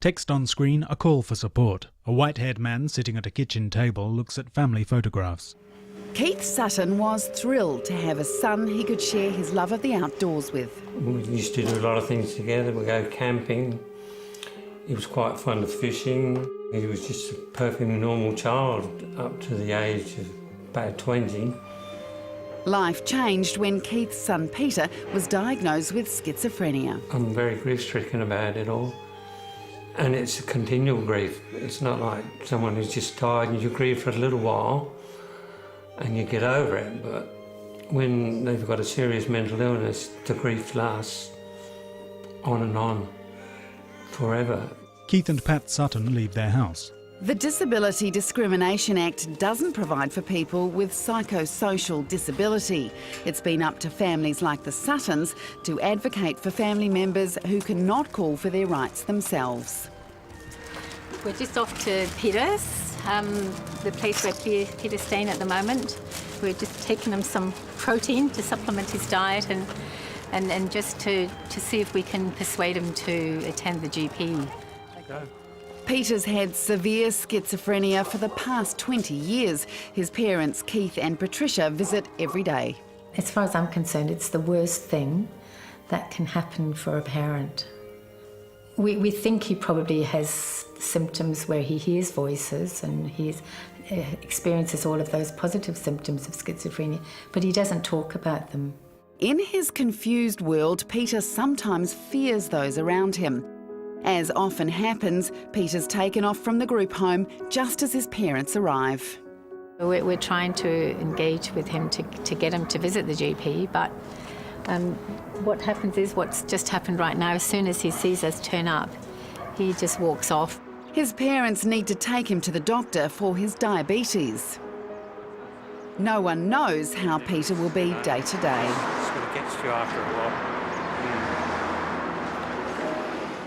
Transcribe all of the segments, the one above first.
Text on screen, a call for support. A white-haired man sitting at a kitchen table looks at family photographs. Keith Sutton was thrilled to have a son he could share his love of the outdoors with. We used to do a lot of things together. We'd go camping. He was quite fond of fishing. He was just a perfectly normal child up to the age of about 20. Life changed when Keith's son Peter was diagnosed with schizophrenia. I'm very grief-stricken about it all. And it's a continual grief. It's not like someone who's just died and you grieve for a little while and you get over it. But when they've got a serious mental illness, the grief lasts on and on, forever. Keith and Pat Sutton leave their house. The Disability Discrimination Act doesn't provide for people with psychosocial disability. It's been up to families like the Suttons to advocate for family members who cannot call for their rights themselves. We're just off to Peter's, the place where Peter's staying at the moment. We're just taking him some protein to supplement his diet and just to see if we can persuade him to attend the GP. Go. Peter's had severe schizophrenia for the past 20 years. His parents, Keith and Patricia, visit every day. As far as I'm concerned, it's the worst thing that can happen for a parent. We think he probably has symptoms where he hears voices and he experiences all of those positive symptoms of schizophrenia, but he doesn't talk about them. In his confused world, Peter sometimes fears those around him. As often happens, Peter's taken off from the group home just as his parents arrive. We're trying to engage with him to get him to visit the GP, but what happens is what's just happened right now. As soon as he sees us turn up, he just walks off. His parents need to take him to the doctor for his diabetes. No one knows how Peter will be day to day. Sort of gets to you after a while.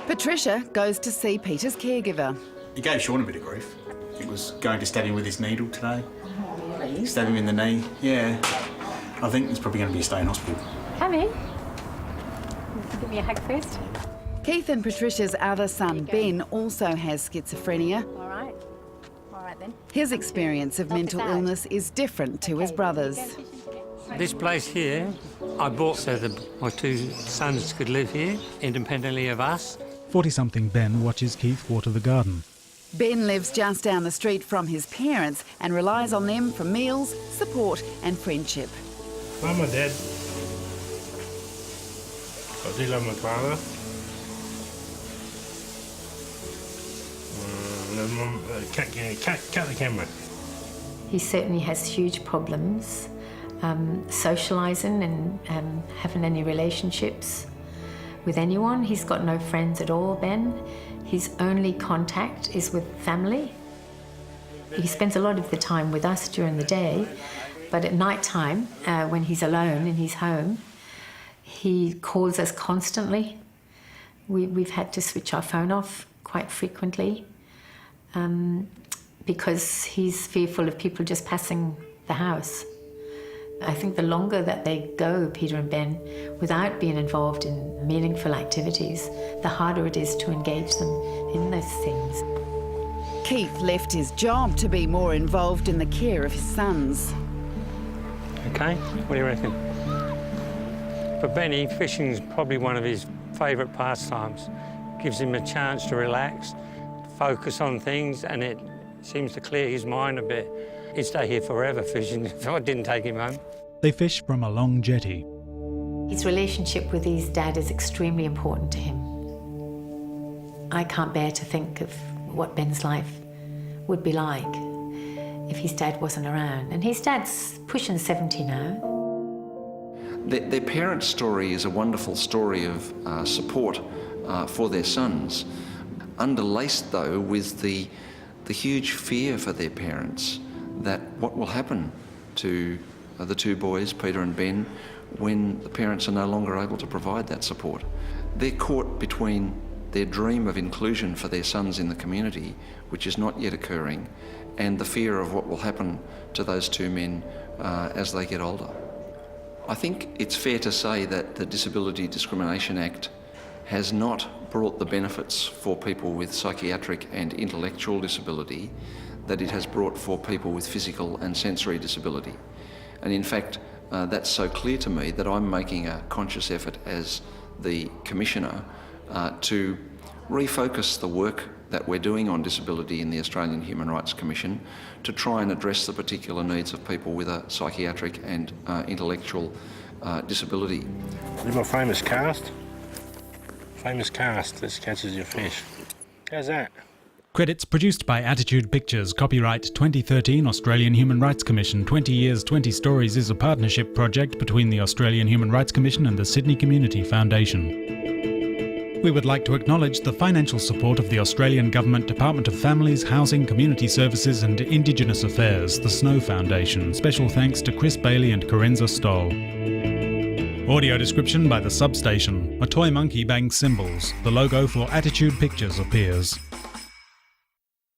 Patricia goes to see Peter's caregiver. He gave Sean a bit of grief. It was going to stab him with his needle today. Really? Stab him in the knee, yeah. I think there's probably going to be a stay in hospital. Come in. Give me a hug first. Keith and Patricia's other son, Ben, also has schizophrenia. All right then. His experience of mental illness is different to his brother's. This place here, I bought so that my two sons could live here independently of us. 40-something Ben watches Keith water the garden. Ben lives just down the street from his parents and relies on them for meals, support and friendship. I'm my dad. I do love my father. Cut the camera. He certainly has huge problems socialising and having any relationships with anyone. He's got no friends at all, Ben. His only contact is with family. He spends a lot of the time with us during the day, but at night time, when he's alone in his home, he calls us constantly. We've had to switch our phone off quite frequently because he's fearful of people just passing the house. I think the longer that they go, Peter and Ben, without being involved in meaningful activities, the harder it is to engage them in those things. Keith left his job to be more involved in the care of his sons. Okay, what do you reckon? For Benny, fishing's probably one of his favourite pastimes. Gives him a chance to relax, focus on things, and it seems to clear his mind a bit. He'd stay here forever fishing if I didn't take him home. They fish from a long jetty. His relationship with his dad is extremely important to him. I can't bear to think of what Ben's life would be like if his dad wasn't around. And his dad's pushing 70 now. Their parents' story is a wonderful story of support for their sons, underlaced though with the huge fear for their parents that what will happen to the two boys, Peter and Ben, when the parents are no longer able to provide that support. They're caught between their dream of inclusion for their sons in the community, which is not yet occurring, and the fear of what will happen to those two men as they get older. I think it's fair to say that the Disability Discrimination Act has not brought the benefits for people with psychiatric and intellectual disability that it has brought for people with physical and sensory disability. And in fact, that's so clear to me that I'm making a conscious effort as the Commissioner to refocus the work that we're doing on disability in the Australian Human Rights Commission to try and address the particular needs of people with a psychiatric and intellectual disability. Remember famous cast? Famous cast that catches your fish. How's that? Credits produced by Attitude Pictures. Copyright 2013 Australian Human Rights Commission. 20 Years, 20 Stories is a partnership project between the Australian Human Rights Commission and the Sydney Community Foundation. We would like to acknowledge the financial support of the Australian Government Department of Families, Housing, Community Services and Indigenous Affairs, the Snow Foundation. Special thanks to Chris Bailey and Corenza Stoll. Audio description by The Substation. A toy monkey bangs cymbals. The logo for Attitude Pictures appears.